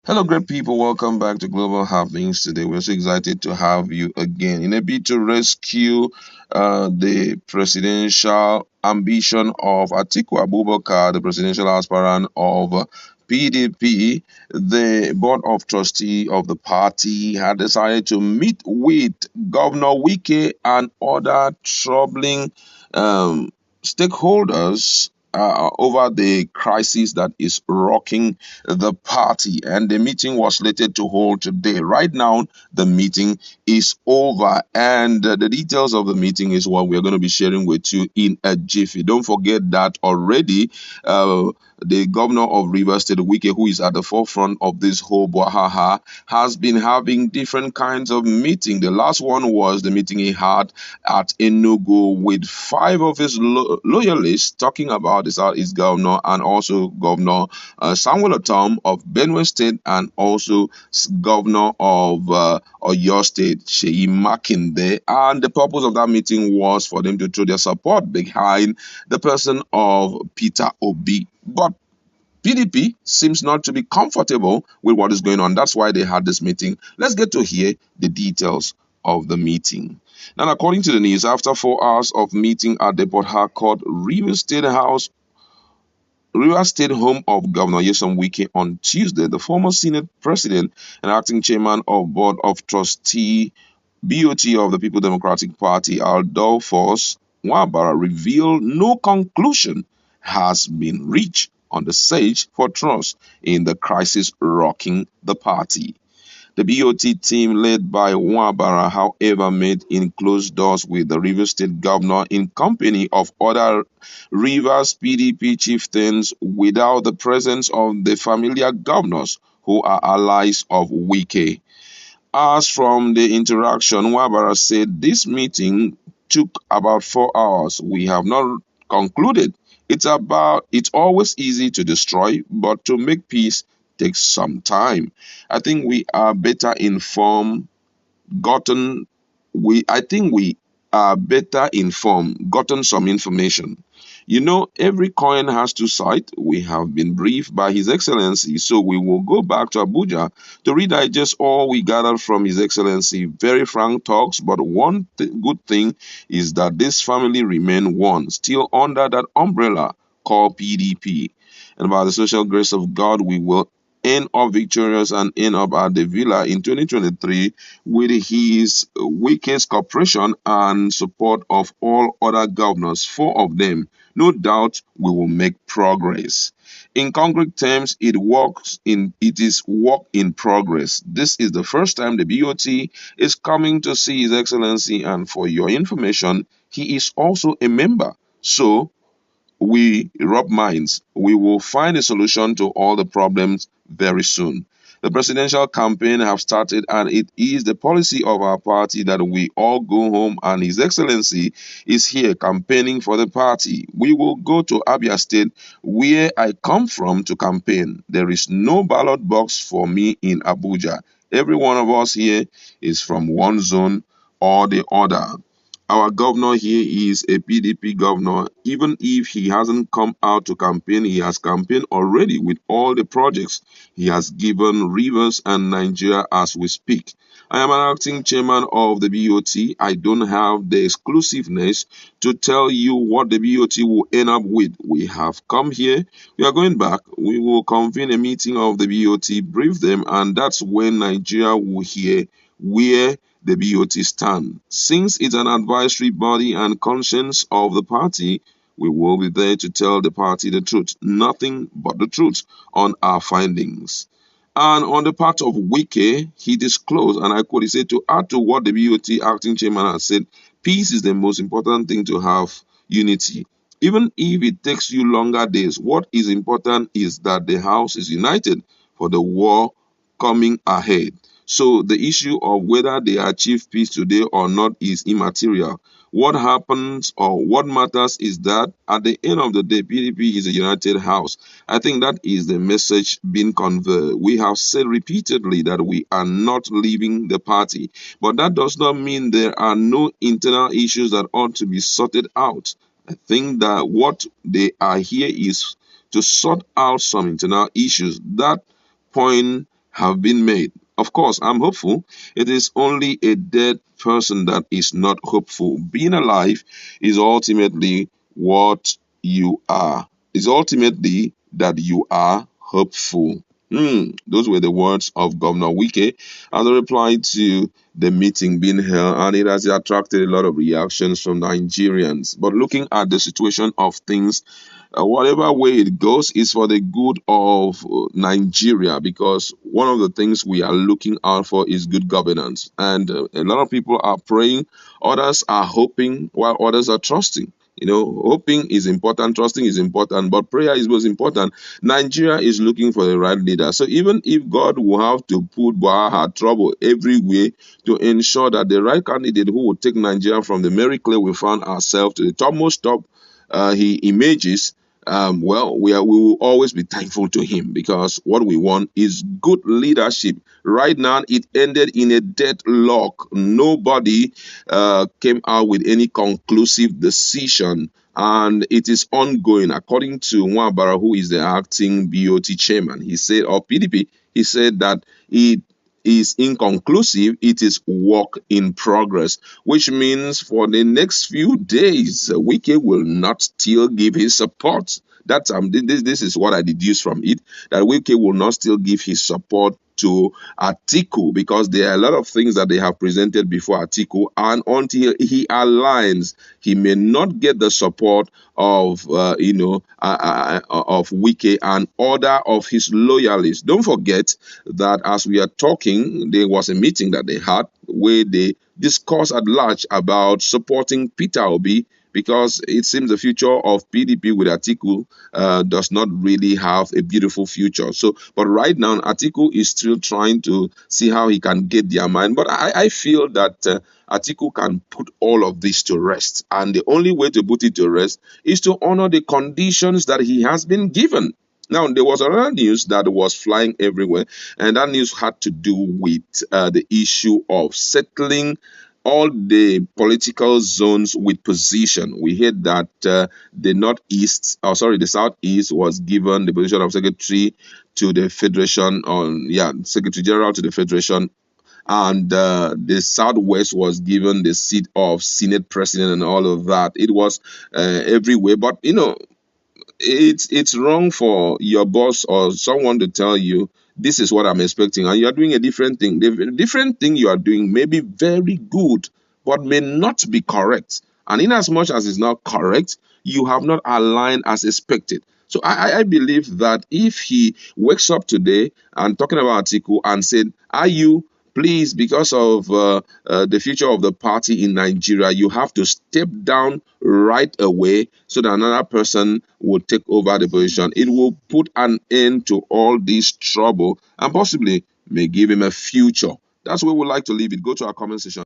Hello, great people. Welcome back to Global Happenings. Today, we're so excited to have you again in a bid to rescue the presidential ambition of Atiku Abubakar, the presidential aspirant of PDP. The board of trustee of the party had decided to meet with Governor Wike and other troubling um, stakeholders over the crisis that is rocking the party, and the meeting was slated to hold today. Right now, the meeting is over, and the details of the meeting is what we're going to be sharing with you in a jiffy. Don't forget that already. The governor of Rivers State, Wike, who is at the forefront of this whole Bohaha, has been having different kinds of meeting. The last one was the meeting he had at Enugu with five of his loyalists talking about the Southeast governor and also Governor Samuel Atom of Benue State and also Governor of Oyo State, Sheyi Makinde. And the purpose of that meeting was for them to throw their support behind the person of Peter Obi. But PDP seems not to be comfortable with what is going on. That's why they had this meeting. Let's get to hear the details of the meeting. Now, according to the news, after 4 hours of meeting at the Port Harcourt Rivers State home of Governor Nyesom Wike on Tuesday, the former Senate President and acting chairman of Board of Trustee BoT of the People Democratic Party, Aldolphus Wabara, revealed no conclusion has been reached on the search for trust in the crisis rocking the party. The BoT team, led by Wabara, however, met in closed doors with the Rivers State governor in company of other Rivers PDP chieftains without the presence of the familiar governors who are allies of Wike. As from the interaction, Wabara said this meeting took about 4 hours. We have not concluded. It's always easy to destroy, but to make peace takes some time. I think we are better informed, gotten I think we are better informed, gotten some information. Every coin has two sides. We have been briefed by His Excellency, so we will go back to Abuja to redigest all we gathered from His Excellency. Very frank talks, but one good thing is that this family remain one, still under that umbrella called PDP. And by the social grace of God, we will end up victorious and end up at the villa in 2023 with his weakest cooperation and support of all other governors, four of them. No doubt we will make progress. In concrete terms, it is work in progress. This is the first time the BoT is coming to see His Excellency, and for your information, he is also a member. So we rub minds. We will find a solution to all the problems very soon. The presidential campaign have started, and it is the policy of our party that we all go home, and His Excellency is here campaigning for the party. We will go to Abia State, where I come from, to campaign. There is no ballot box for me in Abuja. Every one of us here is from one zone or the other. Our governor here is a PDP governor. Even if he hasn't come out to campaign, he has campaigned already with all the projects he has given Rivers and Nigeria as we speak. I am an acting chairman of the BoT. I don't have the exclusiveness to tell you what the BoT will end up with. We have come here. We are going back. We will convene a meeting of the BoT, brief them, and that's when Nigeria will hear where the BoT stand. Since it's an advisory body and conscience of the party, we will be there to tell the party the truth, nothing but the truth on our findings. And on the part of Wike, he disclosed, and I quote, he said, to add to what the BoT acting chairman has said, peace is the most important thing to have, unity. Even if it takes you longer days, what is important is that the house is united for the war coming ahead. So the issue of whether they achieve peace today or not is immaterial. What happens or what matters is that at the end of the day, PDP is a united house. I think that is the message being conveyed. We have said repeatedly that we are not leaving the party, but that does not mean there are no internal issues that ought to be sorted out. I think that what they are here is to sort out some internal issues. That point have been made. Of course, I'm hopeful. It is only a dead person that is not hopeful. Being alive is ultimately what you are. Is ultimately that you are hopeful. Those were the words of Governor Wike as a reply to the meeting being held, and it has attracted a lot of reactions from Nigerians. But looking at the situation of things, whatever way it goes is for the good of Nigeria, because one of the things we are looking out for is good governance. And a lot of people are praying, others are hoping, while others are trusting. Hoping is important, trusting is important, but prayer is most important. Nigeria is looking for the right leader. So even if God will have to put Baha trouble every way to ensure that the right candidate who will take Nigeria from the merry clay we found ourselves to the topmost top he emerges, well, we will always be thankful to him, because what we want is good leadership. Right now, it ended in a deadlock. Nobody came out with any conclusive decision, and it is ongoing. According to Wabara, who is the acting BoT chairman, he said, or PDP, he said that it is inconclusive, it is work in progress, which means for the next few days, Wike will not still give his support. This is what I deduce from it, that Wike will not still give his support to Atiku, because there are a lot of things that they have presented before Atiku, and until he aligns, he may not get the support of of Wike and other of his loyalists. Don't forget that as we are talking, there was a meeting that they had where they discussed at large about supporting Peter Obi, because it seems the future of PDP with Atiku does not really have a beautiful future. So, but right now, Atiku is still trying to see how he can get their mind. But I feel that Atiku can put all of this to rest. And the only way to put it to rest is to honor the conditions that he has been given. Now, there was another news that was flying everywhere, and that news had to do with the issue of settling all the political zones with position. We heard that the Southeast was given the position of secretary to the Federation, Secretary General to the Federation, and the Southwest was given the seat of Senate President and all of that. It was everywhere, but it's wrong for your boss or someone to tell you this is what I'm expecting, and you are doing a different thing. The different thing you are doing may be very good, but may not be correct. And in as much as it's not correct, you have not aligned as expected. So I believe that if he wakes up today and talking about Atiku and said, "Are you please, because of the future of the party in Nigeria, you have to step down right away so that another person will take over the position." It will put an end to all this trouble and possibly may give him a future. That's where we would like to leave it. Go to our comment section.